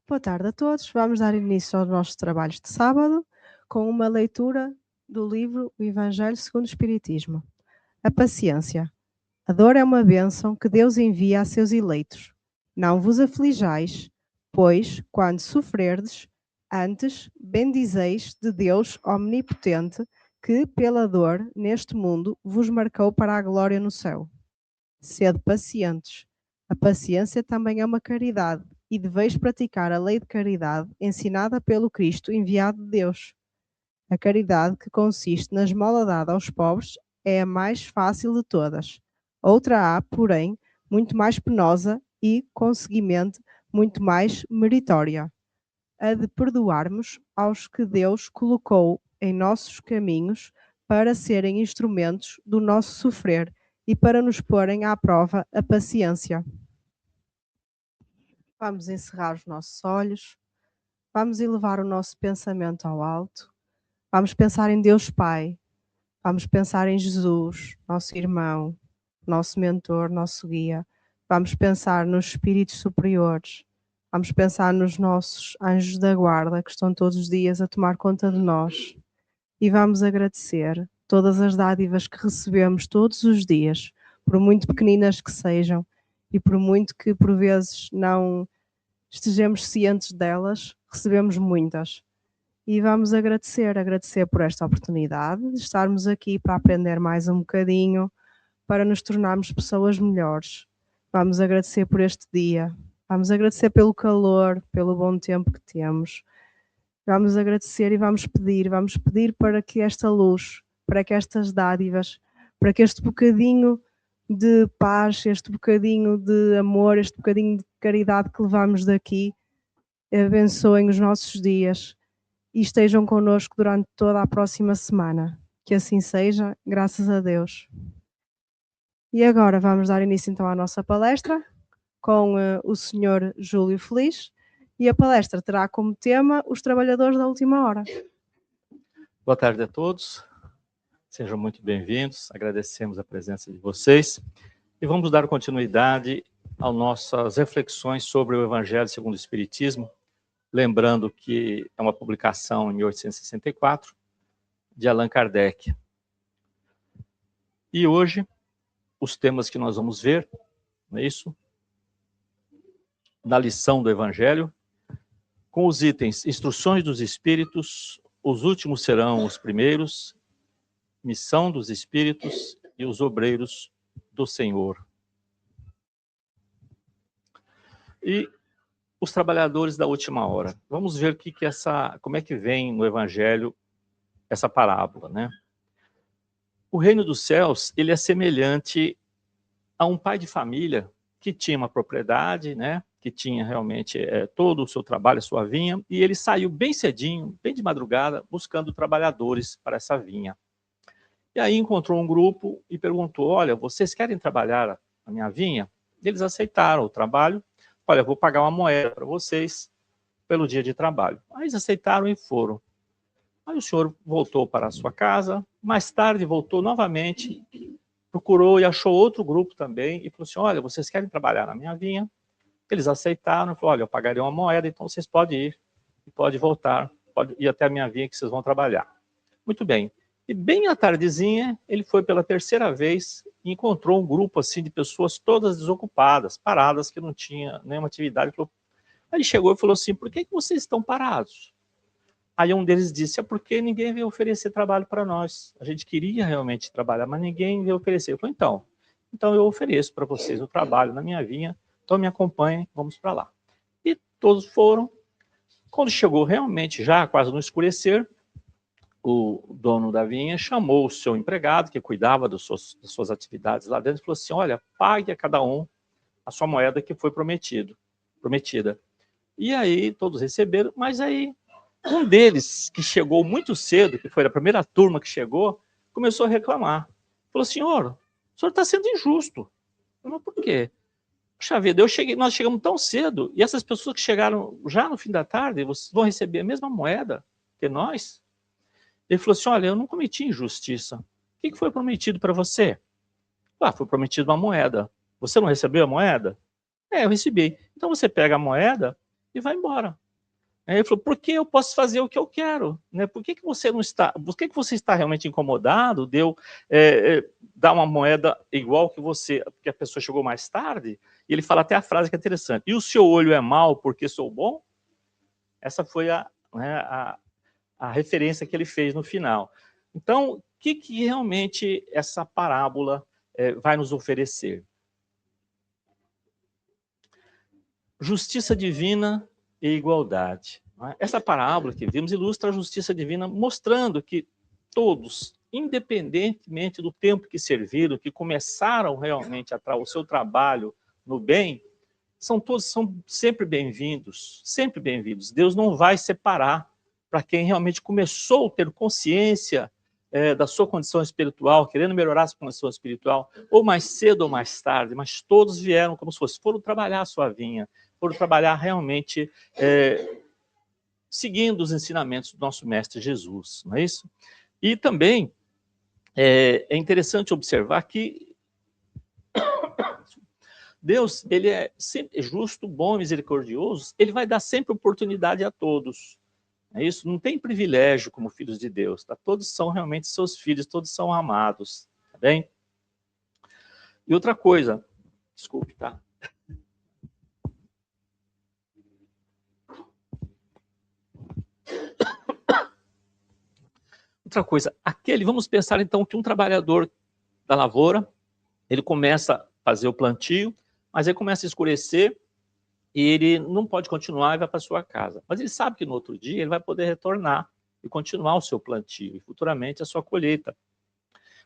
Boa tarde a todos. Vamos dar início aos nossos trabalhos de sábado com uma leitura do livro O Evangelho segundo o Espiritismo. A paciência. A dor é uma bênção que Deus envia a seus eleitos. Não vos aflijais, pois, quando sofrerdes, antes bendizeis de Deus omnipotente, que, pela dor, neste mundo, vos marcou para a glória no céu. Sede pacientes. A paciência também é uma caridade, e deveis praticar a lei de caridade ensinada pelo Cristo enviado de Deus. A caridade, que consiste na esmola dada aos pobres, é a mais fácil de todas. Outra há, porém, muito mais penosa e, conseguimente, muito mais meritória: a de perdoarmos aos que Deus colocou em nossos caminhos para serem instrumentos do nosso sofrer e para nos porem à prova a paciência. Vamos encerrar os nossos olhos, vamos elevar o nosso pensamento ao alto, vamos pensar em Deus Pai, vamos pensar em Jesus, nosso irmão, nosso mentor, nosso guia, vamos pensar nos espíritos superiores, vamos pensar nos nossos anjos da guarda que estão todos os dias a tomar conta de nós e vamos agradecer todas as dádivas que recebemos todos os dias, por muito pequeninas que sejam e por muito que por vezes não estejamos cientes delas, recebemos muitas. E vamos agradecer por esta oportunidade de estarmos aqui para aprender mais um bocadinho, para nos tornarmos pessoas melhores. Vamos agradecer por este dia, vamos agradecer pelo calor, pelo bom tempo que temos. Vamos agradecer e vamos pedir para que esta luz, para que estas dádivas, para que este bocadinho de paz, este bocadinho de amor, este bocadinho de caridade que levamos daqui, abençoem os nossos dias e estejam connosco durante toda a próxima semana. Que assim seja, graças a Deus. E agora vamos dar início então à nossa palestra com o Sr. Júlio Feliz, e a palestra terá como tema os trabalhadores da última hora. Boa tarde a todos, sejam muito bem-vindos, agradecemos a presença de vocês e vamos dar continuidade às nossas reflexões sobre o Evangelho segundo o Espiritismo, lembrando que é uma publicação em 1864 de Allan Kardec. E hoje, os temas que nós vamos ver, não é isso? Na lição do Evangelho, com os itens Instruções dos Espíritos, os últimos serão os primeiros, Missão dos Espíritos e os Obreiros do Senhor. E os trabalhadores da última hora. Vamos ver como é que vem no Evangelho essa parábola, né? O reino dos céus, ele é semelhante a um pai de família que tinha uma propriedade, né? Que tinha realmente todo o seu trabalho, a sua vinha, e ele saiu bem cedinho, bem de madrugada, buscando trabalhadores para essa vinha. E aí encontrou um grupo e perguntou: olha, vocês querem trabalhar na minha vinha? Eles aceitaram o trabalho. Olha, eu vou pagar uma moeda para vocês pelo dia de trabalho. Aí eles aceitaram e foram. Aí o senhor voltou para a sua casa, mais tarde voltou novamente, procurou e achou outro grupo também e falou assim: olha, vocês querem trabalhar na minha vinha? Eles aceitaram e falaram: olha, eu pagaria uma moeda, então vocês podem ir e pode voltar, pode ir até a minha vinha que vocês vão trabalhar. Muito bem. E bem à tardezinha, ele foi pela terceira vez e encontrou um grupo assim de pessoas todas desocupadas, paradas, que não tinha nenhuma atividade. Aí ele chegou e falou assim: por que vocês estão parados? Aí um deles disse: é porque ninguém veio oferecer trabalho para nós. A gente queria realmente trabalhar, mas ninguém veio oferecer. Eu falei: então eu ofereço para vocês o trabalho na minha vinha, então me acompanhem, vamos para lá. E todos foram. Quando chegou realmente já quase no escurecer, o dono da vinha chamou o seu empregado, que cuidava das suas atividades lá dentro, e falou assim: olha, pague a cada um a sua moeda que foi prometida. E aí todos receberam, mas aí um deles, que chegou muito cedo, que foi a primeira turma que chegou, começou a reclamar. Falou: senhor, o senhor está sendo injusto. Mas por quê? Puxa vida, nós chegamos tão cedo, e essas pessoas que chegaram já no fim da tarde, vocês vão receber a mesma moeda que nós? Ele falou assim: olha, eu não cometi injustiça. O que foi prometido para você? Foi prometido uma moeda. Você não recebeu a moeda? Eu recebi. Então você pega a moeda e vai embora. Aí ele falou, por que eu posso fazer o que eu quero? Né? Por que você não está, por que você está realmente incomodado de eu dar uma moeda igual que você, porque a pessoa chegou mais tarde? E ele fala até a frase que é interessante, e o seu olho é mau porque sou bom? Essa foi a referência que ele fez no final. Então, o que realmente essa parábola vai nos oferecer? Justiça divina e igualdade. Essa parábola que vimos ilustra a justiça divina, mostrando que todos, independentemente do tempo que serviram, que começaram realmente o seu trabalho no bem, são sempre bem-vindos, sempre bem-vindos. Deus não vai separar para quem realmente começou a ter consciência da sua condição espiritual, querendo melhorar a sua condição espiritual, ou mais cedo ou mais tarde, mas todos vieram como se foram trabalhar a sua vinha, foram trabalhar realmente seguindo os ensinamentos do nosso Mestre Jesus, não é isso? E também é interessante observar que Deus, ele é sempre justo, bom, misericordioso, ele vai dar sempre oportunidade a todos. É isso? Não tem privilégio como filhos de Deus, tá? Todos são realmente seus filhos, todos são amados, tá bem? E outra coisa, desculpe, tá? Outra coisa, vamos pensar então que um trabalhador da lavoura, ele começa a fazer o plantio, mas aí começa a escurecer e ele não pode continuar e vai para sua casa. Mas ele sabe que no outro dia ele vai poder retornar e continuar o seu plantio e futuramente a sua colheita.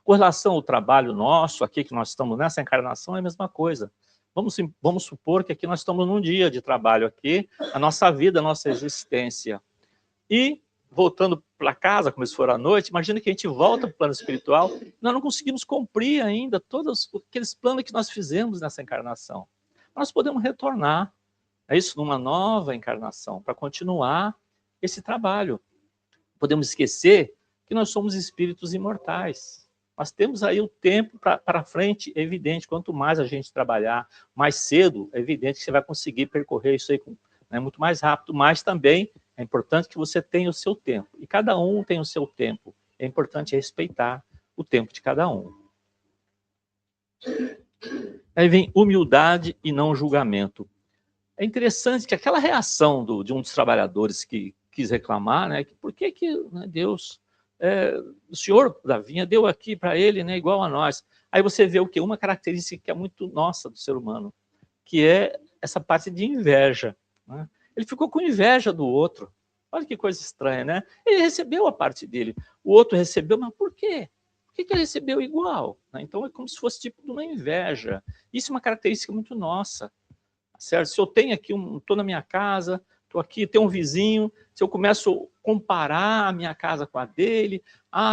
Com relação ao trabalho nosso, aqui que nós estamos nessa encarnação, é a mesma coisa. Vamos supor que aqui nós estamos num dia de trabalho aqui, a nossa vida, a nossa existência. E, voltando para casa, como se for à noite, imagina que a gente volta para o plano espiritual, nós não conseguimos cumprir ainda todos aqueles planos que nós fizemos nessa encarnação. Nós podemos retornar, é isso, numa nova encarnação, para continuar esse trabalho. Podemos esquecer que nós somos espíritos imortais. Nós temos aí o tempo para frente, é evidente, quanto mais a gente trabalhar mais cedo, é evidente que você vai conseguir percorrer isso aí muito mais rápido, mas também é importante que você tenha o seu tempo. E cada um tem o seu tempo. É importante respeitar o tempo de cada um. Aí vem humildade e não julgamento. É interessante que aquela reação de um dos trabalhadores que quis reclamar, né, que por que Deus, o senhor da vinha deu aqui para ele, né, igual a nós. Aí você vê o quê? Uma característica que é muito nossa do ser humano, que é essa parte de inveja. Né? Ele ficou com inveja do outro. Olha que coisa estranha, né? Ele recebeu a parte dele, o outro recebeu, mas por quê? Por que ele recebeu igual? Então é como se fosse tipo de uma inveja. Isso é uma característica muito nossa. Certo? Se eu tenho aqui, estou na minha casa, estou aqui, tem um vizinho, se eu começo a comparar a minha casa com a dele,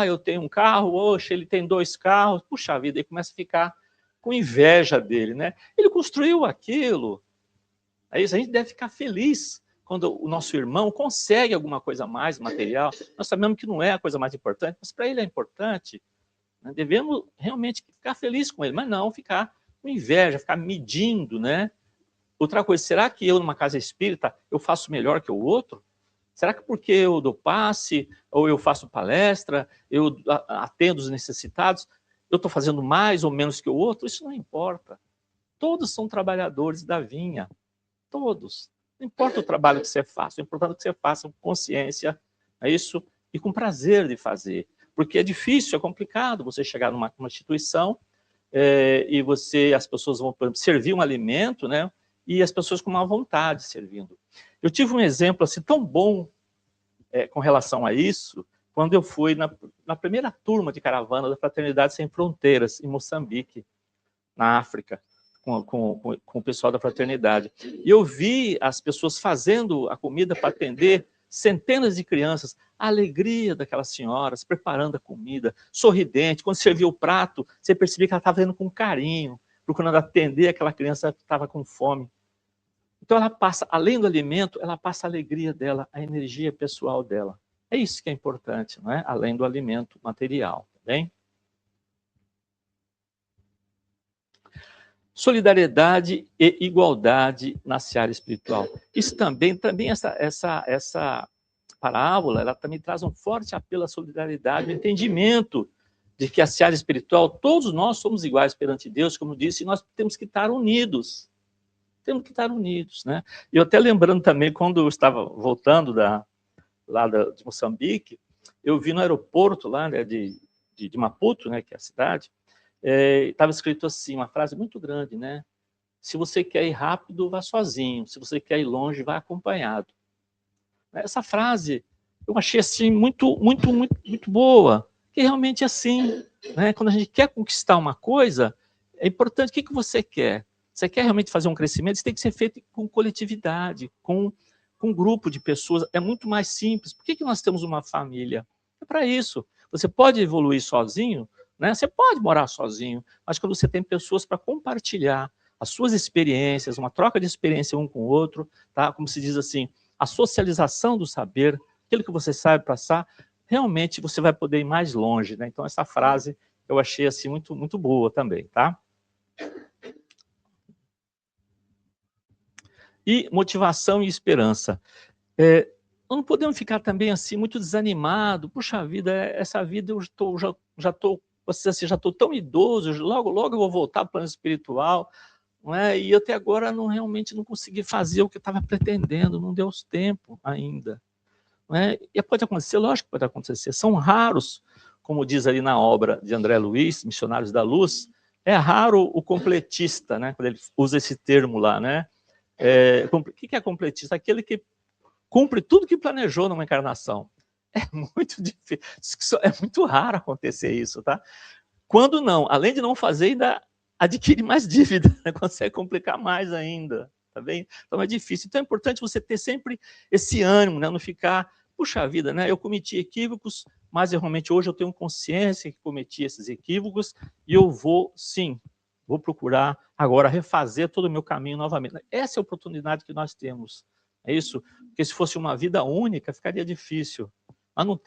eu tenho um carro, oxe, ele tem 2 carros, puxa vida, ele começa a ficar com inveja dele, né? Ele construiu aquilo. É isso, a gente deve ficar feliz quando o nosso irmão consegue alguma coisa mais material. Nós sabemos que não é a coisa mais importante, mas para ele é importante. Né? Devemos realmente ficar felizes com ele, mas não ficar com inveja, ficar medindo, né? Outra coisa, será que eu, numa casa espírita, eu faço melhor que o outro? Será que porque eu dou passe, ou eu faço palestra, eu atendo os necessitados, eu estou fazendo mais ou menos que o outro? Isso não importa. Todos são trabalhadores da vinha. Todos. Não importa o trabalho que você faça, o importante é que você faça com consciência, é isso, e com prazer de fazer. Porque é difícil, é complicado você chegar numa instituição e as pessoas vão servir um alimento, né? E as pessoas com má vontade servindo. Eu tive um exemplo assim tão bom com relação a isso, quando eu fui na primeira turma de caravana da Fraternidade Sem Fronteiras, em Moçambique, na África, com o pessoal da fraternidade. E eu vi as pessoas fazendo a comida para atender centenas de crianças, a alegria daquelas senhoras, preparando a comida, sorridente. Quando serviu o prato, você percebia que ela estava fazendo com carinho, procurando atender aquela criança que estava com fome. Então ela passa, além do alimento, ela passa a alegria dela, a energia pessoal dela. É isso que é importante, não é? Além do alimento material, tá bem? Solidariedade e igualdade na seara espiritual. Isso também essa parábola, ela também traz um forte apelo à solidariedade, o entendimento de que a seara espiritual, todos nós somos iguais perante Deus, como disse, e nós temos que estar unidos. Temos que estar unidos, né? E eu até lembrando também, quando eu estava voltando de Moçambique, eu vi no aeroporto lá, né, de Maputo, né, que é a cidade, estava escrito assim, uma frase muito grande, né? Se você quer ir rápido, vá sozinho. Se você quer ir longe, vá acompanhado. Essa frase eu achei assim muito boa, que realmente é assim, né? Quando a gente quer conquistar uma coisa, é importante. O que você quer? Você quer realmente fazer um crescimento? Isso tem que ser feito com coletividade, com um grupo de pessoas. É muito mais simples. Por que nós temos uma família? É para isso. Você pode evoluir sozinho, né? Você pode morar sozinho, mas quando você tem pessoas para compartilhar as suas experiências, uma troca de experiência um com o outro, tá? Como se diz assim, a socialização do saber, aquilo que você sabe passar, realmente você vai poder ir mais longe, né? Então essa frase eu achei assim muito boa também, tá? E motivação e esperança. Não podemos ficar também assim muito desanimado. Puxa vida, essa vida eu já estou tão idoso, logo eu vou voltar para o plano espiritual, não é? E até agora realmente não consegui fazer o que eu estava pretendendo, não deu tempo ainda. Não é? E pode acontecer, lógico que pode acontecer. São raros, como diz ali na obra de André Luiz, Missionários da Luz, é raro o completista, né? Quando ele usa esse termo lá, né? O que é completista? Aquele que cumpre tudo que planejou numa encarnação. É muito difícil, é muito raro acontecer isso, tá? Quando não, além de não fazer, ainda adquire mais dívida, né? Consegue complicar mais ainda, tá bem? Então é difícil. Então é importante você ter sempre esse ânimo, né? Não ficar, puxa vida, né? Eu cometi equívocos, mas realmente hoje eu tenho consciência que cometi esses equívocos e eu vou procurar agora refazer todo o meu caminho novamente. Essa é a oportunidade que nós temos. É isso? Porque se fosse uma vida única, ficaria difícil. Nós não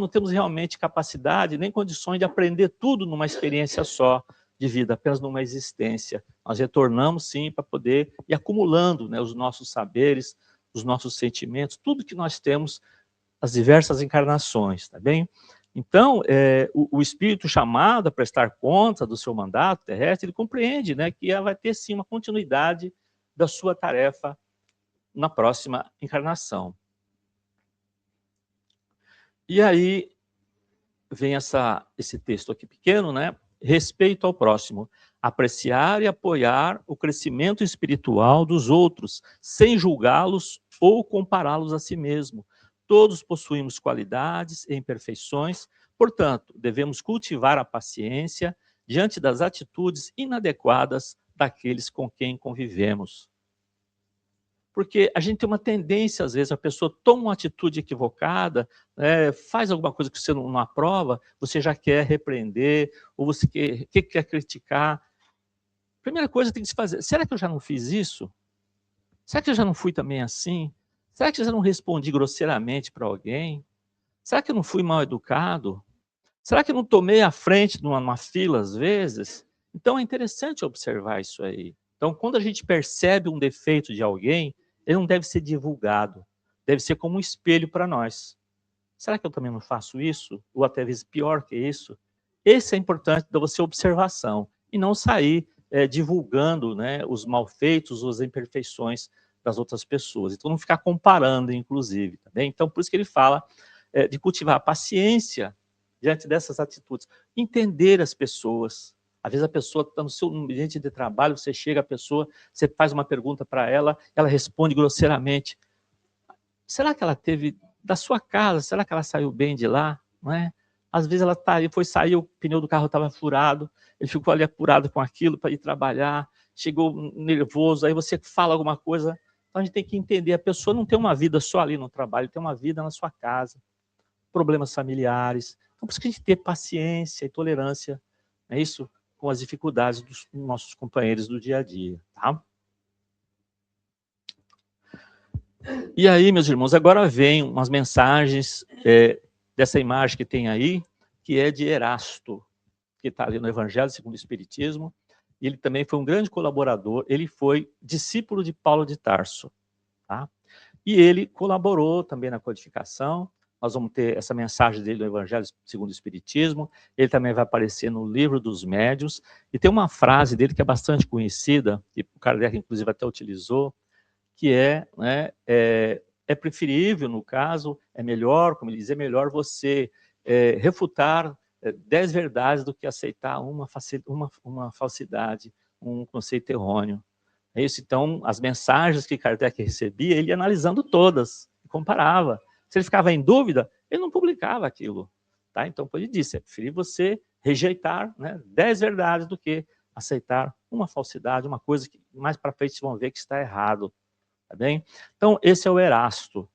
temos realmente capacidade nem condições de aprender tudo numa experiência só de vida, apenas numa existência. Nós retornamos, sim, para poder ir acumulando, né, os nossos saberes, os nossos sentimentos, tudo que nós temos, as diversas encarnações, tá bem? Então, o espírito chamado a prestar conta do seu mandato terrestre, ele compreende, né, que vai ter, sim, uma continuidade da sua tarefa na próxima encarnação. E aí vem esse texto aqui pequeno, né? Respeito ao próximo. Apreciar e apoiar o crescimento espiritual dos outros, sem julgá-los ou compará-los a si mesmo. Todos possuímos qualidades e imperfeições, portanto, devemos cultivar a paciência diante das atitudes inadequadas daqueles com quem convivemos. Porque a gente tem uma tendência, às vezes, a pessoa toma uma atitude equivocada, faz alguma coisa que você não aprova, você já quer repreender, ou você quer criticar. Primeira coisa que tem que se fazer, será que eu já não fiz isso? Será que eu já não fui também assim? Será que eu já não respondi grosseiramente para alguém? Será que eu não fui mal educado? Será que eu não tomei a frente numa fila, às vezes? Então, é interessante observar isso aí. Então, quando a gente percebe um defeito de alguém, ele não deve ser divulgado, deve ser como um espelho para nós. Será que eu também não faço isso? Ou até vezes pior que isso? Esse é importante da você observação e não sair divulgando, né, os malfeitos, as imperfeições das outras pessoas. Então, não ficar comparando, inclusive. Tá bem? Então, por isso que ele fala de cultivar a paciência diante dessas atitudes. Entender as pessoas. Às vezes a pessoa está no seu ambiente de trabalho, você chega, a pessoa, você faz uma pergunta para ela, ela responde grosseiramente. Será que ela teve da sua casa? Será que ela saiu bem de lá? Não é? Às vezes ela foi sair, o pneu do carro estava furado, ele ficou ali apurado com aquilo para ir trabalhar, chegou nervoso, aí você fala alguma coisa. Então a gente tem que entender, a pessoa não tem uma vida só ali no trabalho, tem uma vida na sua casa, problemas familiares. Então por isso que a gente tem paciência e tolerância, é isso? Com as dificuldades dos nossos companheiros do dia a dia, tá? E aí, meus irmãos, agora vem umas mensagens dessa imagem que tem aí, que é de Erasto, que está ali no Evangelho segundo o Espiritismo, ele também foi um grande colaborador, ele foi discípulo de Paulo de Tarso, tá? E ele colaborou também na codificação. Nós vamos ter essa mensagem dele no Evangelho segundo o Espiritismo. Ele também vai aparecer no Livro dos Médiuns. E tem uma frase dele que é bastante conhecida, e o Kardec, inclusive, até utilizou, que é, né, é preferível, no caso, é melhor, como ele diz, é melhor você refutar 10 verdades do que aceitar uma falsidade, um conceito errôneo. É isso. Então, as mensagens que Kardec recebia, ele ia analisando todas, comparava. Se ele ficava em dúvida, ele não publicava aquilo. Tá? Então, como ele disse, é preferir você rejeitar, né, 10 verdades do que aceitar uma falsidade, uma coisa que mais para frente vocês vão ver que está errado. Tá bem? Então, esse é o Erasto.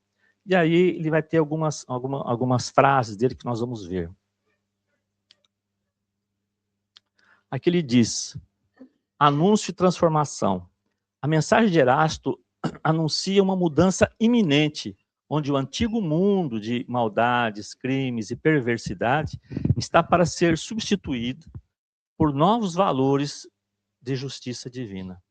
E aí ele vai ter algumas frases dele que nós vamos ver. Aqui ele diz, anúncio e transformação. A mensagem de Erasto anuncia uma mudança iminente, onde o antigo mundo de maldades, crimes e perversidade está para ser substituído por novos valores de justiça divina.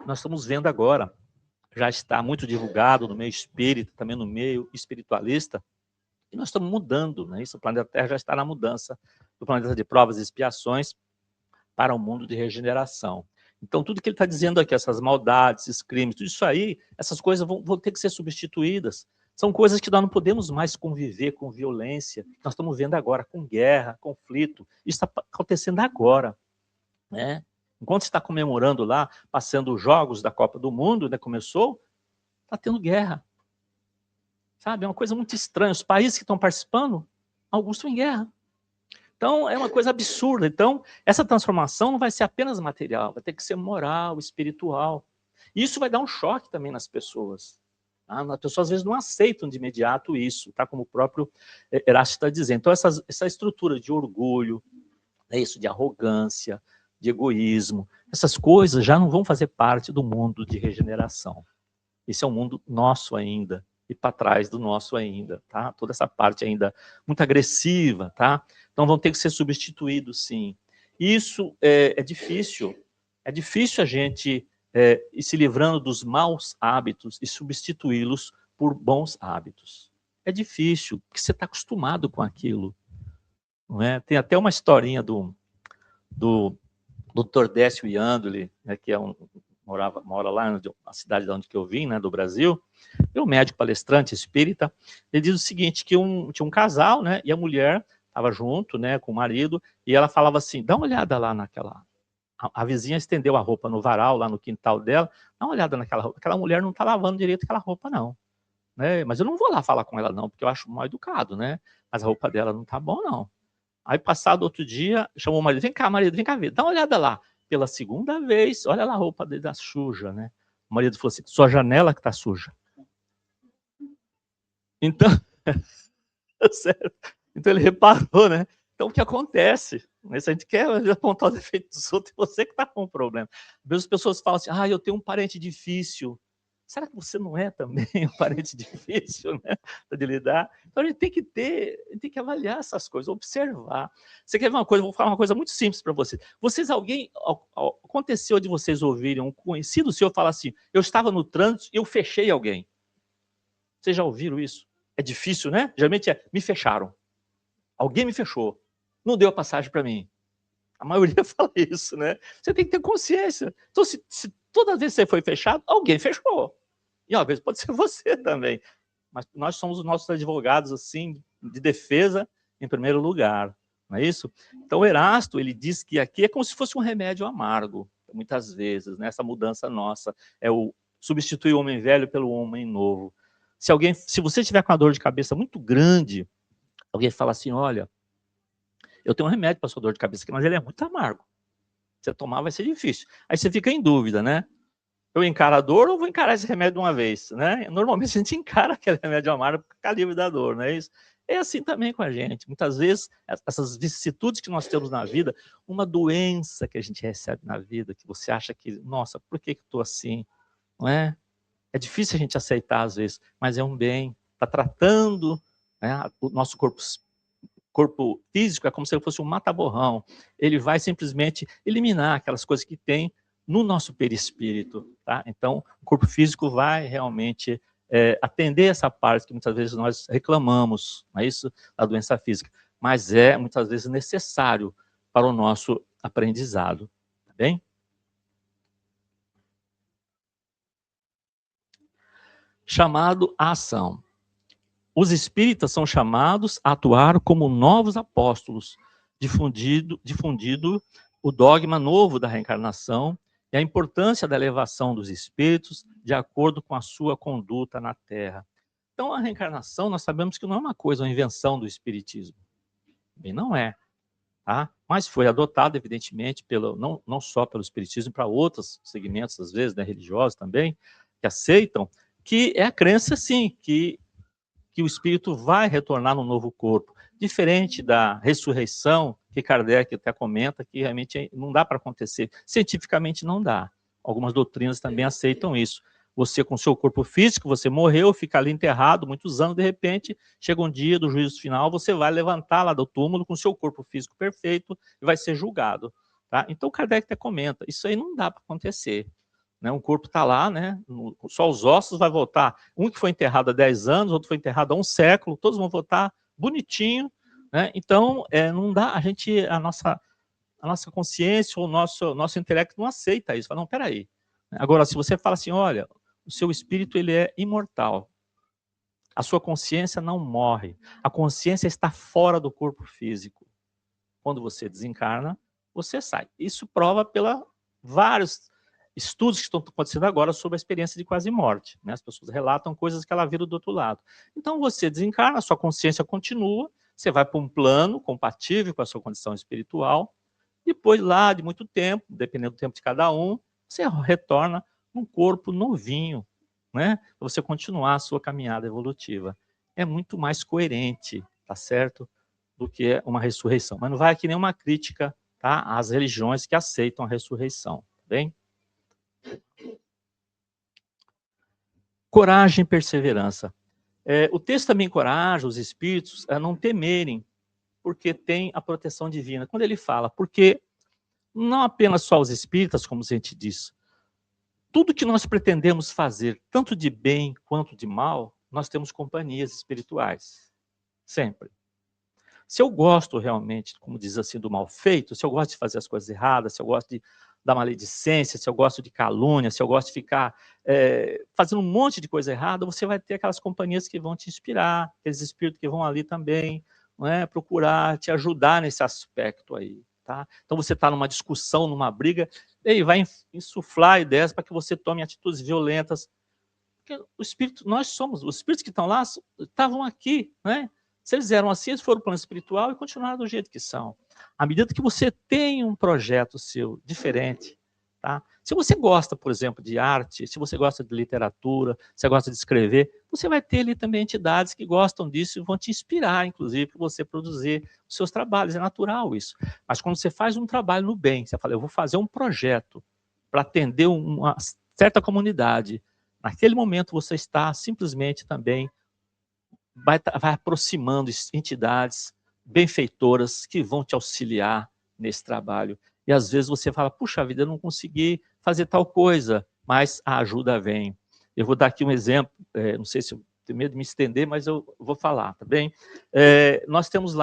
Nós estamos vendo agora, já está muito divulgado no meio espírita, também no meio espiritualista, e nós estamos mudando, né? Isso, o planeta Terra já está na mudança do planeta de provas e expiações para o mundo de regeneração. Então, tudo que ele está dizendo aqui, essas maldades, esses crimes, tudo isso aí, essas coisas vão ter que ser substituídas. São coisas que nós não podemos mais conviver com violência. Nós estamos vendo agora com guerra, conflito. Isso está acontecendo agora, né? Enquanto você está comemorando lá, passando os jogos da Copa do Mundo, né, começou, está tendo guerra. Sabe, é uma coisa muito estranha. Os países que estão participando, alguns estão em guerra. Então, é uma coisa absurda. Então, essa transformação não vai ser apenas material, vai ter que ser moral, espiritual. E isso vai dar um choque também nas pessoas. Tá? As pessoas, às vezes, não aceitam de imediato isso, tá? Como o próprio Erasto está dizendo. Então, essa estrutura de orgulho, né, isso de arrogância, de egoísmo, essas coisas já não vão fazer parte do mundo de regeneração. Esse é um mundo nosso ainda, e para trás do nosso ainda, tá? Toda essa parte ainda muito agressiva, tá? Então vão ter que ser substituídos, sim. Isso é difícil a gente ir se livrando dos maus hábitos e substituí-los por bons hábitos. É difícil, porque você está acostumado com aquilo, não é? Tem até uma historinha do Dr. Décio Iandoli, né, que mora lá na cidade de onde eu vim, né, do Brasil. É um médico palestrante espírita. Ele diz o seguinte, que tinha um casal, né, e a mulher estava junto, né, com o marido, e ela falava assim, dá uma olhada lá naquela... A vizinha estendeu a roupa no varal, lá no quintal dela, dá uma olhada naquela roupa. Aquela mulher não está lavando direito aquela roupa, não. Né? Mas eu não vou lá falar com ela, não, porque eu acho mal educado, né? Mas a roupa dela não está bom, não. Aí, passado outro dia, chamou o marido, vem cá, marido, vem cá ver, dá uma olhada lá. Pela segunda vez, olha lá a roupa dele tá suja, né? O marido falou assim, sua janela que tá suja. Então, sério. Então ele reparou, né? Então o que acontece? Se a gente quer apontar o defeito dos outros, é você que está com o problema. Às vezes as pessoas falam assim, eu tenho um parente difícil. Será que você não é também um parente difícil, né, de lidar? Então a gente tem que avaliar essas coisas, observar. Você quer ver uma coisa? Eu vou falar uma coisa muito simples para vocês. Aconteceu de vocês ouvirem um conhecido seu falar assim, eu estava no trânsito e eu fechei alguém. Vocês já ouviram isso? É difícil, né? Geralmente me fecharam. Alguém me fechou. Não deu a passagem para mim. A maioria fala isso, né? Você tem que ter consciência. Então, se toda vez que você foi fechado, alguém fechou. E às vezes pode ser você também. Mas nós somos os nossos advogados, assim, de defesa, em primeiro lugar. Não é isso? Então, o Erasto, ele diz que aqui é como se fosse um remédio amargo, muitas vezes, né? Essa mudança nossa. É o substituir o homem velho pelo homem novo. Se você tiver com uma dor de cabeça muito grande, alguém fala assim, olha, eu tenho um remédio para sua dor de cabeça aqui, mas ele é muito amargo. Você tomar vai ser difícil. Aí você fica em dúvida, né? Eu encaro a dor ou vou encarar esse remédio de uma vez, né? Normalmente a gente encara aquele remédio amargo para ficar livre da dor, não é isso? É assim também com a gente. Muitas vezes, essas vicissitudes que nós temos na vida, uma doença que a gente recebe na vida, que você acha que, nossa, por que eu estou assim? Não é? É difícil a gente aceitar às vezes, mas é um bem. Está tratando né? O nosso corpo físico é como se ele fosse um mata-borrão. Ele vai simplesmente eliminar aquelas coisas que tem no nosso perispírito. Tá? Então, o corpo físico vai realmente atender essa parte que muitas vezes nós reclamamos, não é isso? Da doença física. Mas é, muitas vezes, necessário para o nosso aprendizado. Tá bem? Chamado à ação. Os espíritas são chamados a atuar como novos apóstolos, difundido o dogma novo da reencarnação e a importância da elevação dos espíritos de acordo com a sua conduta na Terra. Então, a reencarnação, nós sabemos que não é uma coisa, uma invenção do espiritismo. Bem, não é. Tá? Mas foi adotada, evidentemente, não só pelo espiritismo, para outros segmentos, às vezes, né, religiosos também, que aceitam, que é a crença, sim, que o espírito vai retornar no novo corpo. Diferente da ressurreição, que Kardec até comenta, que realmente não dá para acontecer. Cientificamente não dá. Algumas doutrinas também aceitam isso. Você, com seu corpo físico, você morreu, fica ali enterrado muitos anos, de repente, chega um dia do juízo final, você vai levantar lá do túmulo com seu corpo físico perfeito e vai ser julgado. Tá? Então, Kardec até comenta, isso aí não dá para acontecer. Né? Um corpo está lá, né? Só os ossos vai voltar. Um que foi enterrado há 10 anos, outro foi enterrado há um século, todos vão voltar bonitinho. Né? Então, não dá, a nossa consciência ou o nosso intelecto não aceita isso. Fala, não, peraí. Agora, se você fala assim, olha, o seu espírito ele é imortal. A sua consciência não morre. A consciência está fora do corpo físico. Quando você desencarna, você sai. Isso prova pela vários estudos que estão acontecendo agora sobre a experiência de quase morte. Né? As pessoas relatam coisas que ela viram do outro lado. Então você desencarna, a sua consciência continua, você vai para um plano compatível com a sua condição espiritual, depois lá de muito tempo, dependendo do tempo de cada um, você retorna num corpo novinho, né? Para você continuar a sua caminhada evolutiva. É muito mais coerente, tá certo? Do que uma ressurreição. Mas não vai aqui nenhuma crítica, tá? Às religiões que aceitam a ressurreição, tá bem? Coragem e perseverança. O texto também encoraja os espíritos a não temerem, porque tem a proteção divina. Quando ele fala, porque não apenas só os espíritas, como a gente diz, tudo que nós pretendemos fazer, tanto de bem quanto de mal, nós temos companhias espirituais. Sempre. Se eu gosto realmente, como diz assim, do mal feito, se eu gosto de fazer as coisas erradas, se eu gosto da maledicência, se eu gosto de calúnia, se eu gosto de ficar fazendo um monte de coisa errada, você vai ter aquelas companhias que vão te inspirar, aqueles espíritos que vão ali também, não é, procurar te ajudar nesse aspecto aí. Tá? Então você está numa discussão, numa briga, e vai insuflar ideias para que você tome atitudes violentas. Porque o espírito, nós somos, os espíritos que estão lá estavam aqui, né? Se eles eram assim, eles foram para o plano espiritual e continuaram do jeito que são. À medida que você tem um projeto seu diferente, tá? Se você gosta, por exemplo, de arte, se você gosta de literatura, se você gosta de escrever, você vai ter ali também entidades que gostam disso e vão te inspirar, inclusive, para você produzir os seus trabalhos. É natural isso. Mas quando você faz um trabalho no bem, você fala, eu vou fazer um projeto para atender uma certa comunidade, naquele momento você está simplesmente também vai aproximando entidades benfeitoras que vão te auxiliar nesse trabalho. E às vezes você fala, puxa vida, eu não consegui fazer tal coisa, mas a ajuda vem. Eu vou dar aqui um exemplo, não sei se eu tenho medo de me estender, mas eu vou falar, tá bem? Nós tínhamos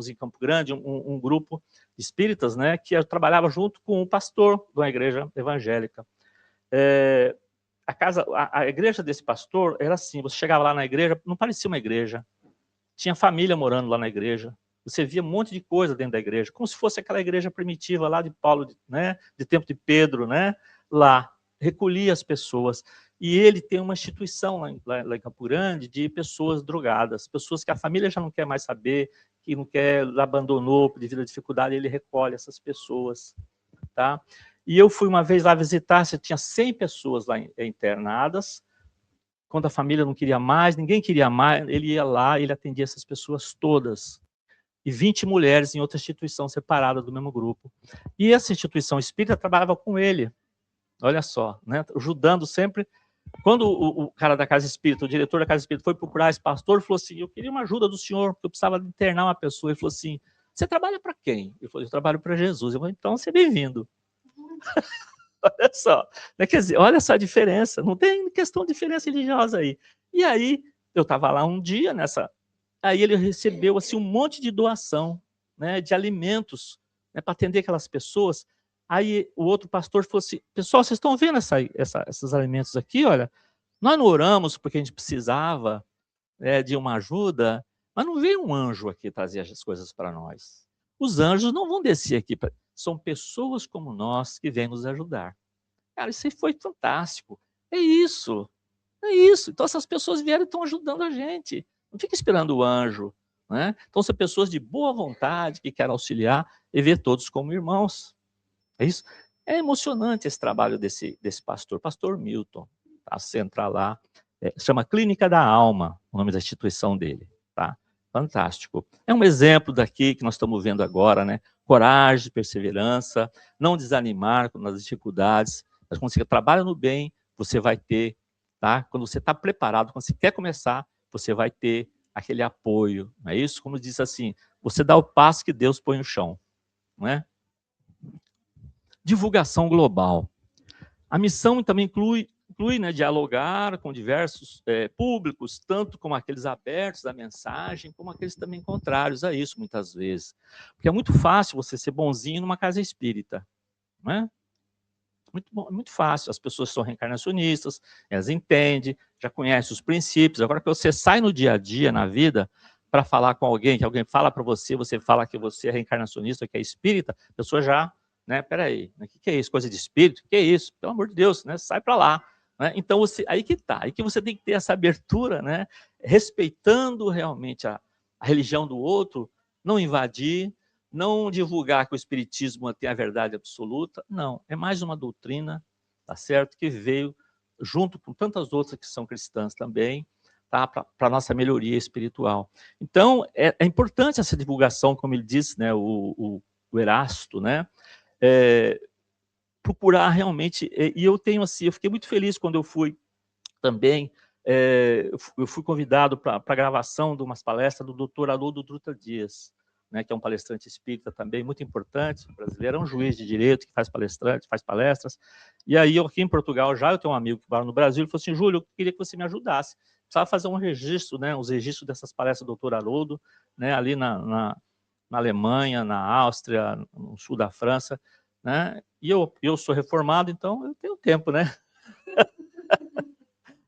em Campo Grande um grupo de espíritas, né, que trabalhava junto com o pastor de uma igreja evangélica. A igreja desse pastor era assim, você chegava lá na igreja, não parecia uma igreja, tinha família morando lá na igreja, você via um monte de coisa dentro da igreja, como se fosse aquela igreja primitiva lá de Paulo, né, de tempo de Pedro, né, lá, recolhia as pessoas, e ele tem uma instituição lá em Campo Grande de pessoas drogadas, pessoas que a família já não quer mais saber, que não quer, abandonou devido à dificuldade, ele recolhe essas pessoas, tá? E eu fui uma vez lá visitar, você tinha 100 pessoas lá internadas, quando a família não queria mais, ninguém queria mais, ele ia lá, ele atendia essas pessoas todas. E 20 mulheres em outra instituição separada do mesmo grupo. E essa instituição espírita trabalhava com ele, olha só, né, ajudando sempre Quando o cara da casa espírita, o diretor da casa espírita foi procurar esse pastor, falou assim, eu queria uma ajuda do senhor, porque eu precisava internar uma pessoa. Ele falou assim, você trabalha para quem? Ele falou, eu trabalho para Jesus. Eu falei, então, seja bem-vindo. Olha só, né? Quer dizer, olha só a diferença, não tem questão de diferença religiosa aí. E aí, eu estava lá um dia aí ele recebeu assim, um monte de doação, né, de alimentos, né, para atender aquelas pessoas. Aí o outro pastor falou assim, pessoal, vocês estão vendo esses alimentos aqui? Olha, nós não oramos porque a gente precisava de uma ajuda, mas não veio um anjo aqui trazer as coisas para nós. Os anjos não vão descer aqui, são pessoas como nós que vêm nos ajudar. Cara, isso aí foi fantástico. É isso, é isso. Então essas pessoas vieram e estão ajudando a gente. Não fica esperando o anjo, né? Então são pessoas de boa vontade que querem auxiliar e ver todos como irmãos. É isso. É emocionante esse trabalho desse pastor Milton. Tá? Você entrar lá, chama Clínica da Alma, o nome da instituição dele. Tá? Fantástico. É um exemplo daqui que nós estamos vendo agora, né? Coragem, perseverança, não desanimar nas dificuldades. Mas quando você trabalha no bem, você vai ter, tá? Quando você está preparado, quando você quer começar, você vai ter aquele apoio. Não é isso? Como diz assim, você dá o passo que Deus põe no chão, não é? Divulgação global. A missão também inclui né, dialogar com diversos públicos, tanto como aqueles abertos à mensagem, como aqueles também contrários a isso, muitas vezes. Porque é muito fácil você ser bonzinho numa casa espírita, não é? Muito fácil. As pessoas são reencarnacionistas, elas entendem, já conhecem os princípios. Agora que você sai no dia a dia, na vida, para falar com alguém, que alguém fala para você, você fala que você é reencarnacionista, que é espírita, a pessoa já, né, peraí, o que é isso? Coisa de espírito? O que é isso? Pelo amor de Deus, né, sai para lá. Né? Então, aí que tá, aí que você tem que ter essa abertura, né, respeitando realmente a religião do outro, não invadir, não divulgar que o espiritismo tem a verdade absoluta, não, é mais uma doutrina, tá certo, que veio junto com tantas outras que são cristãs também, tá, para a nossa melhoria espiritual. Então, é importante essa divulgação, como ele disse, né, o Erasto, né, procurar realmente, e eu tenho assim, eu fiquei muito feliz quando eu fui também, eu fui convidado para a gravação de umas palestras do Dr. Haroldo Dutra Dias, né, que é um palestrante espírita também muito importante, brasileiro, é um juiz de direito que faz palestras, e aí eu aqui em Portugal já, eu tenho um amigo que mora no Brasil, ele falou assim, Júlio, eu queria que você me ajudasse, precisava fazer um registro, né, os registros dessas palestras do Dr. Haroldo, né, ali na Alemanha, na Áustria, no sul da França, né, e eu sou reformado, então eu tenho tempo, né,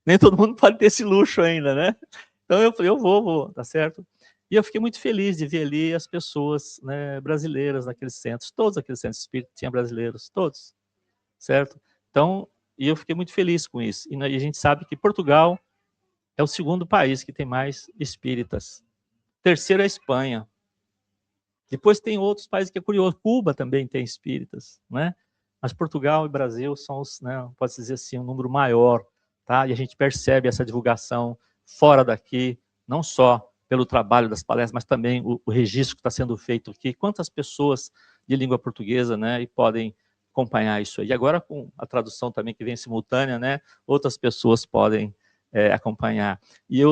nem todo mundo pode ter esse luxo ainda, né? Então eu falei, eu vou, tá certo? E eu fiquei muito feliz de ver ali as pessoas, né, brasileiras naqueles centros, todos aqueles centros espíritas tinham brasileiros, todos, certo? Então, e eu fiquei muito feliz com isso. E a gente sabe que Portugal é o segundo país que tem mais espíritas. Terceiro é a Espanha. Depois tem outros países que é curioso, Cuba também tem espíritas, né? Mas Portugal e Brasil são os, né, pode-se dizer assim, um número maior, tá? E a gente percebe essa divulgação fora daqui, não só pelo trabalho das palestras, mas também o registro que está sendo feito aqui. Quantas pessoas de língua portuguesa, né, e podem acompanhar isso aí. E agora com a tradução também que vem simultânea, né, outras pessoas podem acompanhar. E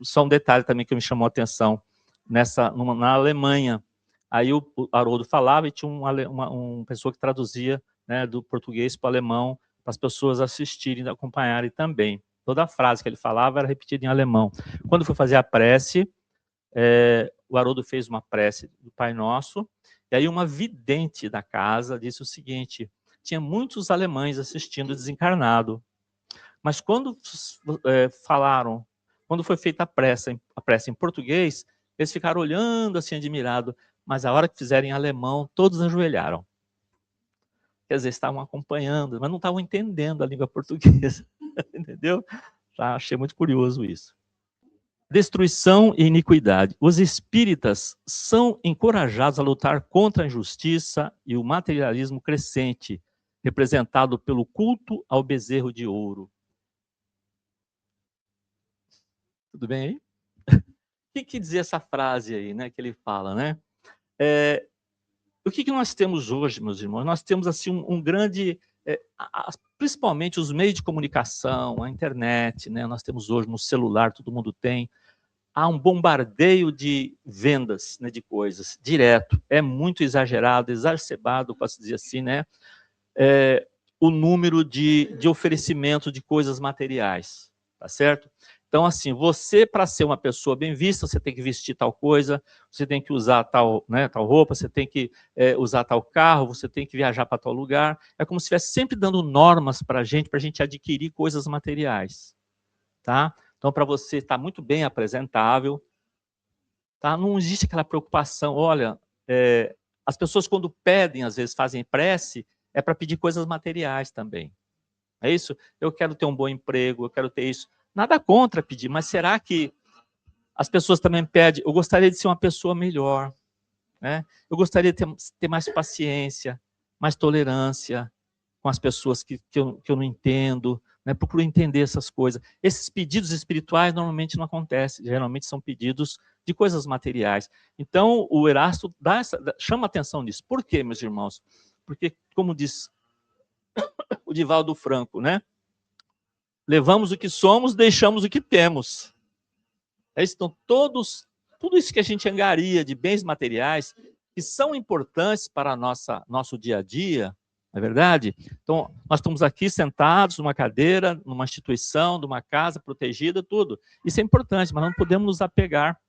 só um detalhe também que me chamou a atenção, na Alemanha, aí o Haroldo falava e tinha uma pessoa que traduzia, né, do português para o alemão, para as pessoas assistirem, acompanharem também. Toda a frase que ele falava era repetida em alemão. Quando foi fazer a prece, o Haroldo fez uma prece do Pai Nosso, e aí uma vidente da casa disse o seguinte, tinha muitos alemães assistindo desencarnado, mas quando falaram, quando foi feita a prece em português, eles ficaram olhando assim, admirado, mas a hora que fizeram em alemão, todos ajoelharam. Quer dizer, estavam acompanhando, mas não estavam entendendo a língua portuguesa, entendeu? Tá? Achei muito curioso isso. Destruição e iniquidade. Os espíritas são encorajados a lutar contra a injustiça e o materialismo crescente, representado pelo culto ao bezerro de ouro. Tudo bem aí? O que quer dizer essa frase aí, né, que ele fala, né? O que nós temos hoje, meus irmãos? Nós temos assim um grande principalmente os meios de comunicação, a internet, né? Nós temos hoje no celular, todo mundo tem. Há um bombardeio de vendas, né, de coisas, direto. É muito exagerado, exacerbado, posso dizer assim, né? O número de oferecimento de coisas materiais, tá certo? Então, assim, você, para ser uma pessoa bem vista, você tem que vestir tal coisa, você tem que usar tal, né, tal roupa, você tem que usar tal carro, você tem que viajar para tal lugar. É como se estivesse sempre dando normas para a gente adquirir coisas materiais, tá? Então, para você estar muito bem apresentável, tá? Não existe aquela preocupação, olha, as pessoas quando pedem, às vezes fazem prece, é para pedir coisas materiais também. É isso? Eu quero ter um bom emprego, eu quero ter isso. Nada contra pedir, mas será que as pessoas também pedem? Eu gostaria de ser uma pessoa melhor, né? Eu gostaria de ter mais paciência, mais tolerância com as pessoas que eu não entendo, né? Procuro entender essas coisas. Esses pedidos espirituais normalmente não acontecem, geralmente são pedidos de coisas materiais. Então, o Erasto chama atenção nisso. Por quê, meus irmãos? Porque, como diz o Divaldo Franco, né? Levamos o que somos, deixamos o que temos. Então, tudo isso que a gente angaria de bens materiais, que são importantes para nosso dia a dia, não é verdade? Então, nós estamos aqui sentados numa cadeira, numa instituição, numa casa protegida, tudo. Isso é importante, mas não podemos nos apegar.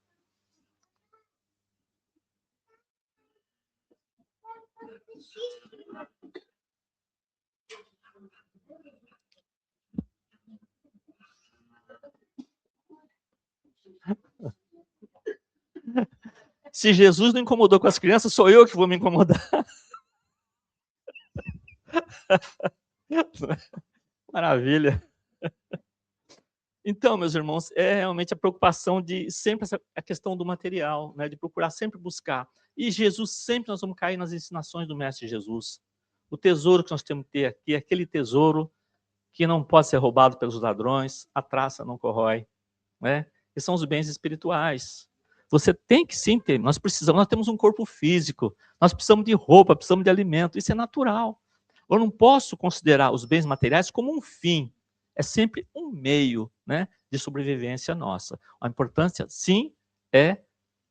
Se Jesus não incomodou com as crianças, sou eu que vou me incomodar. Maravilha. Então, meus irmãos, é realmente a preocupação de sempre a questão do material, né? De procurar sempre buscar. E Jesus, sempre nós vamos cair nas ensinações do Mestre Jesus. O tesouro que nós temos que ter aqui é aquele tesouro que não pode ser roubado pelos ladrões, a traça não corrói, né? Que são os bens espirituais. Você tem que sim ter, nós temos um corpo físico, nós precisamos de roupa, precisamos de alimento, isso é natural. Eu não posso considerar os bens materiais como um fim, é sempre um meio, né, de sobrevivência nossa. A importância, sim, é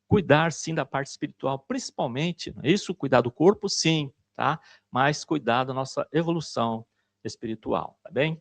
cuidar, sim, da parte espiritual, principalmente, não é isso? Cuidar do corpo, sim, tá? Mas cuidar da nossa evolução espiritual, tá bem?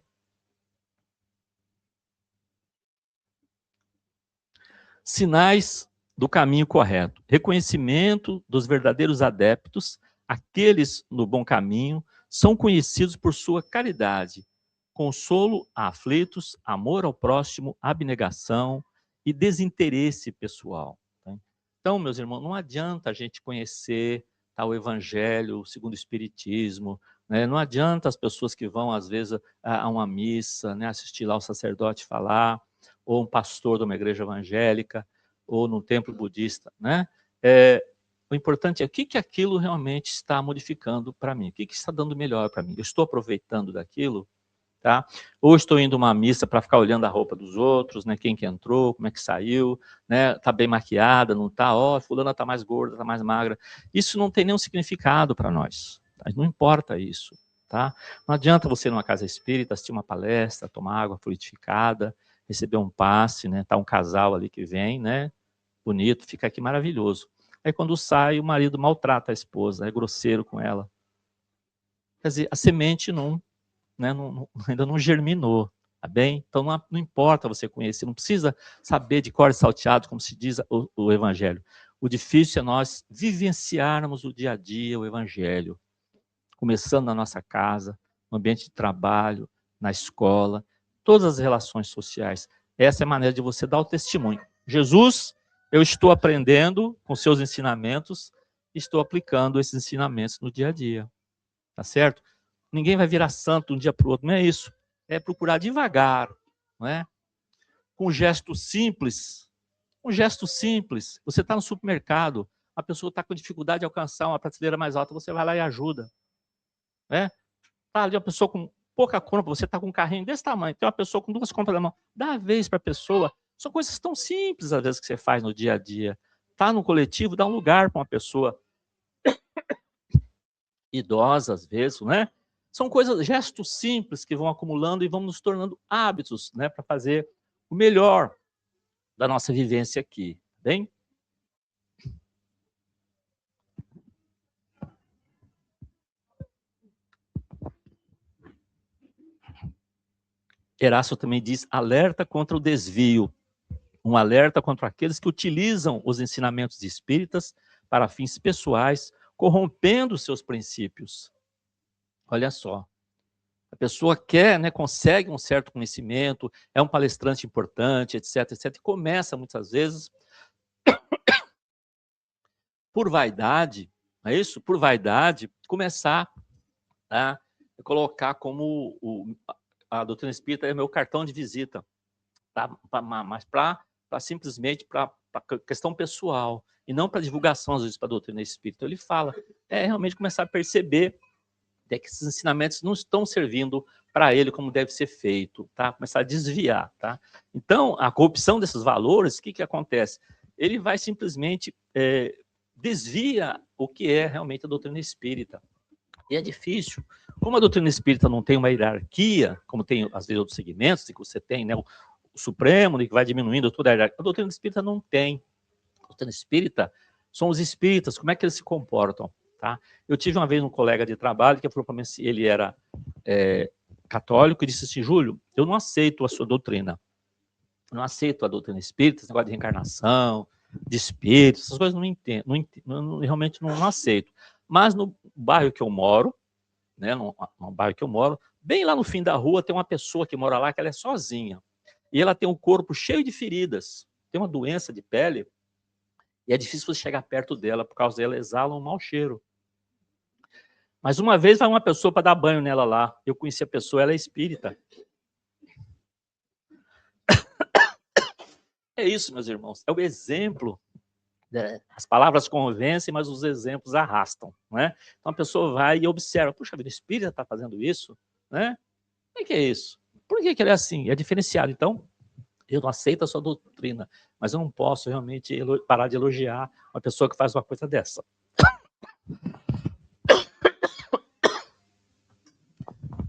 Sinais do caminho correto. Reconhecimento dos verdadeiros adeptos, aqueles no bom caminho, são conhecidos por sua caridade, consolo a aflitos, amor ao próximo, abnegação e desinteresse pessoal. Tá? Então, meus irmãos, não adianta a gente conhecer o Evangelho segundo o Espiritismo, né? Não adianta as pessoas que vão, às vezes, a uma missa, né? Assistir lá o sacerdote falar, ou um pastor de uma igreja evangélica, ou num templo budista, né? O importante é o que aquilo realmente está modificando para mim, o que está dando melhor para mim. Eu estou aproveitando daquilo, tá? Ou estou indo a uma missa para ficar olhando a roupa dos outros, né? Quem que entrou, como é que saiu, né? Tá bem maquiada, não tá? Ó, fulana tá mais gorda, tá mais magra. Isso não tem nenhum significado para nós. Tá? Não importa isso, tá? Não adianta você ir numa casa espírita, assistir uma palestra, tomar água fluidificada, receber um passe, né? Tá um casal ali que vem, né? Bonito, fica aqui maravilhoso. Aí quando sai, o marido maltrata a esposa, é grosseiro com ela. Quer dizer, a semente né, ainda não germinou, tá bem? Então não importa você conhecer, não precisa saber de cor e salteado, como se diz o Evangelho. O difícil é nós vivenciarmos o dia a dia, o Evangelho, começando na nossa casa, no ambiente de trabalho, na escola, todas as relações sociais. Essa é a maneira de você dar o testemunho. Jesus, eu estou aprendendo com seus ensinamentos, estou aplicando esses ensinamentos no dia a dia. Tá certo? Ninguém vai virar santo de um dia para o outro, não é isso. É procurar devagar, não é? Com um gesto simples. Um gesto simples. Você está no supermercado, a pessoa está com dificuldade de alcançar uma prateleira mais alta, você vai lá e ajuda. Né? Tá ali uma pessoa com pouca compra, você está com um carrinho desse tamanho, tem uma pessoa com 2 compras na mão, dá a vez para a pessoa. São coisas tão simples, às vezes, que você faz no dia a dia. Tá no coletivo, dá um lugar para uma pessoa idosa, às vezes, né? São coisas, gestos simples que vão acumulando e vão nos tornando hábitos, né, para fazer o melhor da nossa vivência aqui, bem? Erasto também diz, alerta contra o desvio, um alerta contra aqueles que utilizam os ensinamentos espíritas para fins pessoais, corrompendo seus princípios. Olha só, a pessoa quer, né, consegue um certo conhecimento, é um palestrante importante, etc, etc, e começa muitas vezes por vaidade, não é isso? Por vaidade, começar a colocar como a doutrina espírita é meu cartão de visita, tá? Mas para simplesmente para questão pessoal, e não para divulgação, às vezes, para a doutrina espírita. Ele fala, realmente começar a perceber que esses ensinamentos não estão servindo para ele como deve ser feito, tá? Começar a desviar, tá? Então, a corrupção desses valores, o que acontece? Ele vai simplesmente desvia o que é realmente a doutrina espírita. E é difícil. Como a doutrina espírita não tem uma hierarquia, como tem, às vezes, outros segmentos, que você tem, né, o Supremo, que vai diminuindo toda a hierarquia, a doutrina espírita não tem. A doutrina espírita são os espíritas, como é que eles se comportam, tá? Eu tive uma vez um colega de trabalho que falou para mim se ele era católico e disse assim, Júlio, eu não aceito a sua doutrina. Eu não aceito a doutrina espírita, esse negócio de reencarnação, de espírito, essas coisas não entendo, realmente não aceito. Mas no bairro que eu moro, né, no bairro que eu moro, bem lá no fim da rua tem uma pessoa que mora lá que ela é sozinha. E ela tem um corpo cheio de feridas, tem uma doença de pele, e é difícil você chegar perto dela, por causa dela exala um mau cheiro. Mas uma vez vai uma pessoa para dar banho nela lá, eu conheci a pessoa, ela é espírita. É isso, meus irmãos, é o exemplo. As palavras convencem, mas os exemplos arrastam, né? Então a pessoa vai e observa, puxa vida, o espírita está fazendo isso, né? O que é isso? Por que ele é assim? É diferenciado. Então, eu não aceito a sua doutrina, mas eu não posso realmente parar de elogiar uma pessoa que faz uma coisa dessa.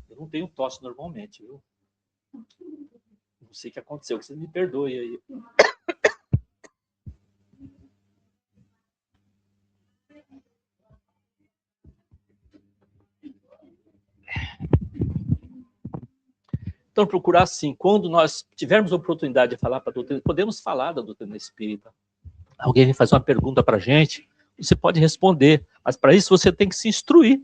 Eu não tenho tosse normalmente, viu? Não sei o que aconteceu, que você me perdoe aí. Então, procurar assim, quando nós tivermos a oportunidade de falar para a doutrina, podemos falar da doutrina espírita. Alguém vem fazer uma pergunta para a gente, você pode responder, mas para isso você tem que se instruir,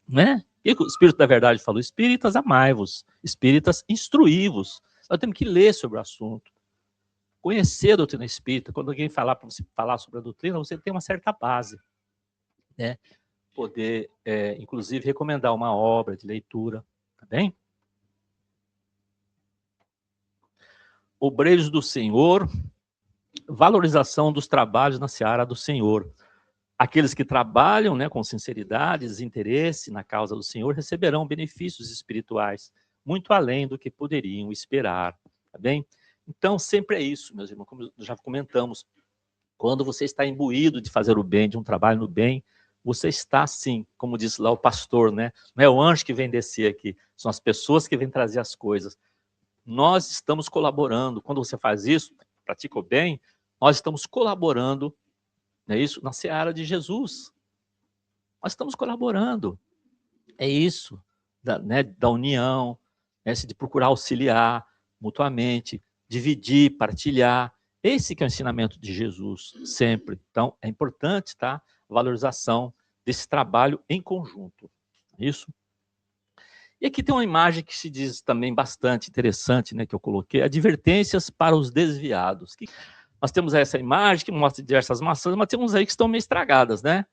né? O que o Espírito da Verdade falou? Espíritas, amai-vos. Espíritas, instruí-vos. Nós temos que ler sobre o assunto. Conhecer a doutrina espírita. Quando alguém falar para você falar sobre a doutrina, você tem uma certa base, né? Poder, inclusive, recomendar uma obra de leitura, tá bem? Obreiros do Senhor, valorização dos trabalhos na seara do Senhor. Aqueles que trabalham, né, com sinceridade, desinteresse na causa do Senhor, receberão benefícios espirituais, muito além do que poderiam esperar, tá bem? Então, sempre é isso, meus irmãos, como já comentamos, quando você está imbuído de fazer o bem, de um trabalho no bem, você está, sim, como disse lá o pastor, né? Não é o anjo que vem descer aqui, são as pessoas que vêm trazer as coisas. Nós estamos colaborando, quando você faz isso, pratica o bem, nós estamos colaborando, não é isso? Na seara de Jesus. Nós estamos colaborando. É isso, da união, de procurar auxiliar mutuamente, dividir, partilhar. Esse que é o ensinamento de Jesus, sempre. Então, é importante, tá? A valorização desse trabalho em conjunto. Isso. E aqui tem uma imagem que se diz também bastante interessante, né, que eu coloquei, advertências para os desviados. Nós temos essa imagem que mostra diversas maçãs, mas temos aí que estão meio estragadas, né?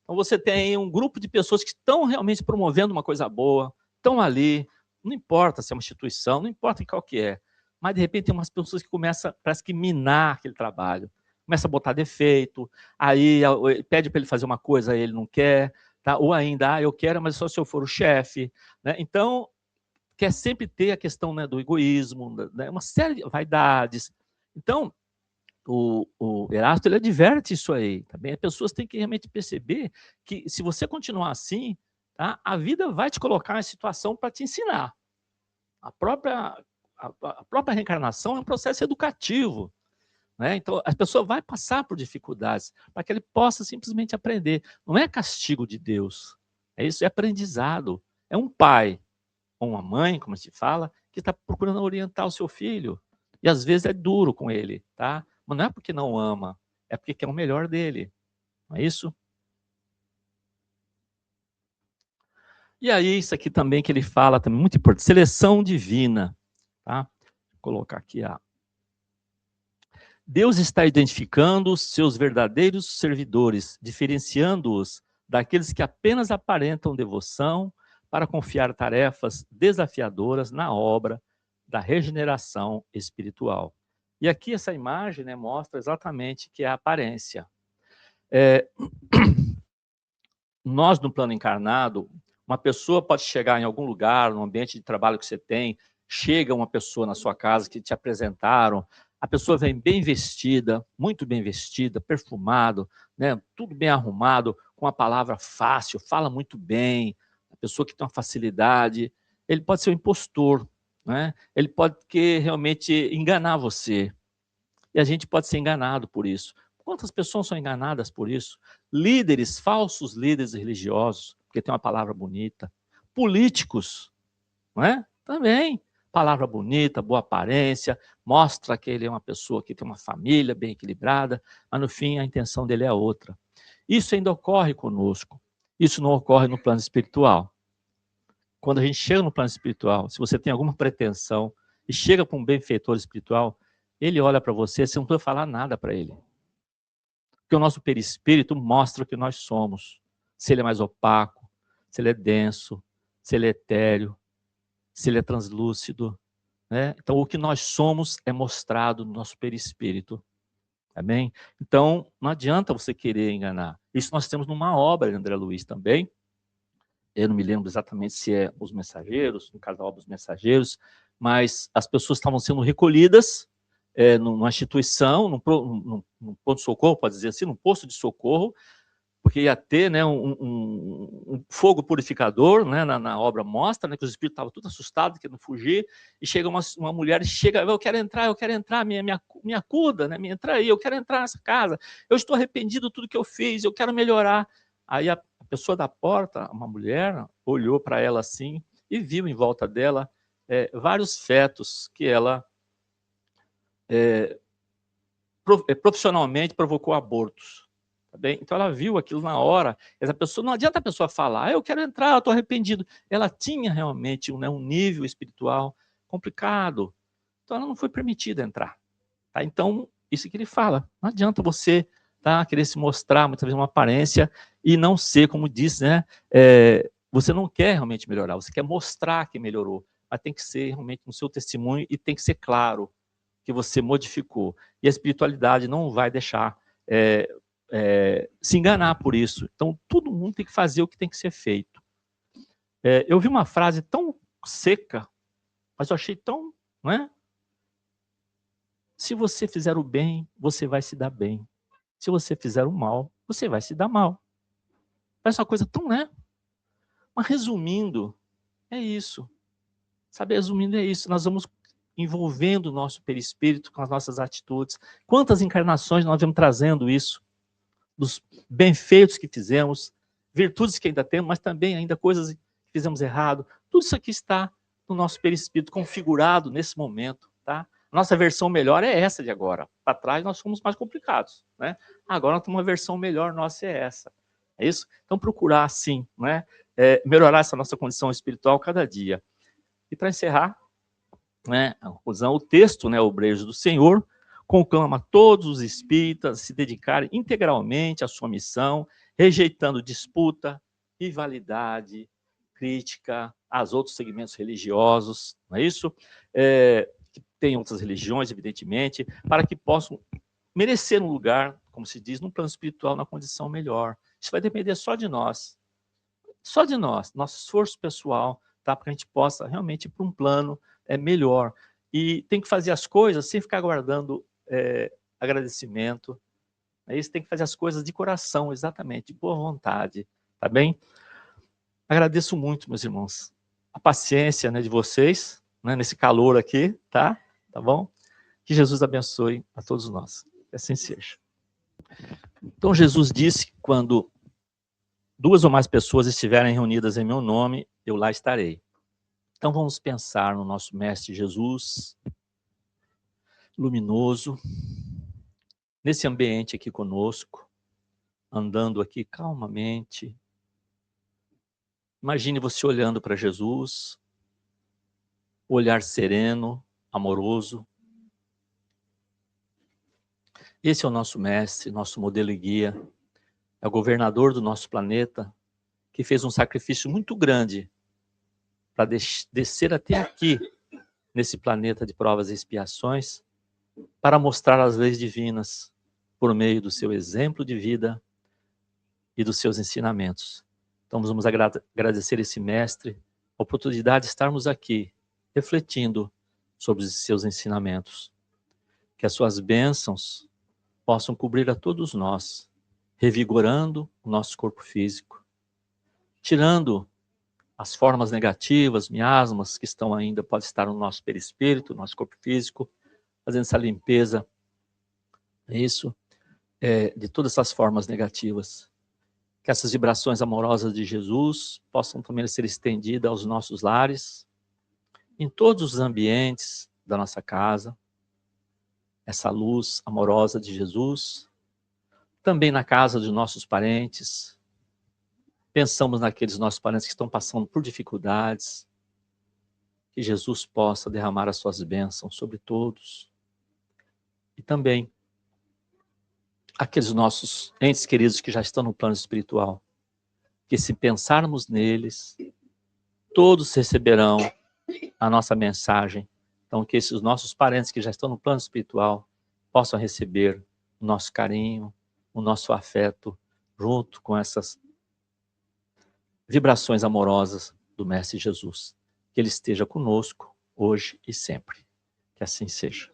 Então você tem um grupo de pessoas que estão realmente promovendo uma coisa boa, estão ali, não importa se é uma instituição, não importa qual que é, mas de repente tem umas pessoas que começam, parece que minar aquele trabalho, começa a botar defeito, aí pede para ele fazer uma coisa, aí ele não quer, tá? Ou ainda, eu quero, mas só se eu for o chefe, né? Então, quer sempre ter a questão, né, do egoísmo, né, uma série de vaidades. Então, o Erasto, ele adverte isso aí, tá bem? As pessoas têm que realmente perceber que se você continuar assim, tá? A vida vai te colocar em situação para te ensinar. A própria reencarnação é um processo educativo, né? Então, a pessoa vai passar por dificuldades para que ele possa simplesmente aprender. Não é castigo de Deus, é isso, é aprendizado. É um pai ou uma mãe, como se fala, que está procurando orientar o seu filho. E às vezes é duro com ele, tá? Mas não é porque não ama, é porque quer o melhor dele. Não é isso? E aí, isso aqui também que ele fala, também muito importante, seleção divina. Tá? Vou colocar aqui a. Deus está identificando os seus verdadeiros servidores, diferenciando-os daqueles que apenas aparentam devoção para confiar tarefas desafiadoras na obra da regeneração espiritual. E aqui essa imagem, né, mostra exatamente que é a aparência. Nós, no plano encarnado, uma pessoa pode chegar em algum lugar, no ambiente de trabalho que você tem, chega uma pessoa na sua casa que te apresentaram, a pessoa vem bem vestida, muito bem vestida, perfumado, né, tudo bem arrumado, com uma palavra fácil, fala muito bem, a pessoa que tem uma facilidade, ele pode ser um impostor, né? Ele pode querer realmente enganar você. E a gente pode ser enganado por isso. Quantas pessoas são enganadas por isso? Líderes, falsos líderes religiosos, porque tem uma palavra bonita. Políticos, não é? Também. Palavra bonita, boa aparência, mostra que ele é uma pessoa que tem uma família bem equilibrada, mas no fim a intenção dele é outra. Isso ainda ocorre conosco. Isso não ocorre no plano espiritual. Quando a gente chega no plano espiritual, se você tem alguma pretensão e chega para um benfeitor espiritual, ele olha para você, você não precisa falar nada para ele. Porque o nosso perispírito mostra o que nós somos. Se ele é mais opaco, se ele é denso, se ele é etéreo, se ele é translúcido. Né? Então, o que nós somos é mostrado no nosso perispírito. Tá bem? Então, não adianta você querer enganar. Isso nós temos numa obra de André Luiz também. Eu não me lembro exatamente se é Os Mensageiros, no caso da obra Os Mensageiros, mas as pessoas estavam sendo recolhidas numa instituição, num ponto-socorro, pode dizer assim, num posto de socorro, porque ia ter, né, um fogo purificador, né, na obra mostra, né, que os espíritos estavam todos assustados, querendo fugir, e chega uma mulher e chega, eu quero entrar, me acuda, né, me entra aí, eu quero entrar nessa casa, eu estou arrependido de tudo que eu fiz, eu quero melhorar. Aí a pessoa da porta, uma mulher, olhou para ela assim e viu em volta dela vários fetos que ela profissionalmente provocou abortos. Tá bem? Então ela viu aquilo na hora. Essa pessoa, não adianta a pessoa falar, eu quero entrar, eu estou arrependido. Ela tinha realmente um nível espiritual complicado. Então ela não foi permitida entrar. Tá? Então, isso que ele fala. Não adianta você querer se mostrar, muitas vezes, uma aparência e não ser, como disse, né? Você não quer realmente melhorar, você quer mostrar que melhorou. Mas tem que ser realmente no seu testemunho e tem que ser claro que você modificou. E a espiritualidade não vai deixar se enganar por isso. Então, todo mundo tem que fazer o que tem que ser feito. Eu vi uma frase tão seca, mas eu achei tão, não é? Se você fizer o bem, você vai se dar bem. Se você fizer o mal, você vai se dar mal. Parece uma coisa tão, né? Mas resumindo, é isso. Sabe, resumindo, é isso. Nós vamos envolvendo o nosso perispírito com as nossas atitudes. Quantas encarnações nós vamos trazendo isso? Dos benfeitos que fizemos, virtudes que ainda temos, mas também ainda coisas que fizemos errado. Tudo isso aqui está no nosso perispírito, configurado nesse momento. Tá? Nossa versão melhor é essa de agora. Para trás nós fomos mais complicados. Né? Agora nós temos uma versão melhor, nossa é essa. É isso? Então procurar, sim, né? Melhorar essa nossa condição espiritual cada dia. E para encerrar, né, a conclusão, o texto, né, o brejo do Senhor, conclama todos os espíritas a se dedicarem integralmente à sua missão, rejeitando disputa, rivalidade, crítica aos outros segmentos religiosos, não é isso? Que tem outras religiões, evidentemente, para que possam merecer um lugar, como se diz, no plano espiritual, na condição melhor. Isso vai depender só de nós, nosso esforço pessoal, tá? Para que a gente possa realmente ir para um plano melhor. E tem que fazer as coisas sem ficar guardando agradecimento. É isso, tem que fazer as coisas de coração, exatamente, de boa vontade, tá bem? Agradeço muito, meus irmãos, a paciência, né, de vocês, né, nesse calor aqui, tá? Tá bom? Que Jesus abençoe a todos nós. Que assim seja. Então, Jesus disse que quando 2 ou mais pessoas estiverem reunidas em meu nome, eu lá estarei. Então, vamos pensar no nosso Mestre Jesus, luminoso, nesse ambiente aqui conosco, andando aqui calmamente. Imagine você olhando para Jesus, olhar sereno, amoroso. Esse é o nosso mestre, nosso modelo e guia. É o governador do nosso planeta, que fez um sacrifício muito grande para descer até aqui, nesse planeta de provas e expiações, para mostrar as leis divinas por meio do seu exemplo de vida e dos seus ensinamentos. Então vamos agradecer esse mestre, a oportunidade de estarmos aqui, refletindo sobre os seus ensinamentos. Que as suas bênçãos possam cobrir a todos nós, revigorando o nosso corpo físico, tirando as formas negativas, miasmas que estão ainda, pode estar no nosso perispírito, no nosso corpo físico, fazendo essa limpeza, de todas essas formas negativas. Que essas vibrações amorosas de Jesus possam também ser estendidas aos nossos lares, em todos os ambientes da nossa casa, essa luz amorosa de Jesus, também na casa dos nossos parentes. Pensamos naqueles nossos parentes que estão passando por dificuldades, que Jesus possa derramar as suas bênçãos sobre todos. E também aqueles nossos entes queridos que já estão no plano espiritual, que se pensarmos neles, todos receberão a nossa mensagem. Então, que esses nossos parentes que já estão no plano espiritual possam receber o nosso carinho, o nosso afeto, junto com essas vibrações amorosas do Mestre Jesus. Que Ele esteja conosco, hoje e sempre. Que assim seja.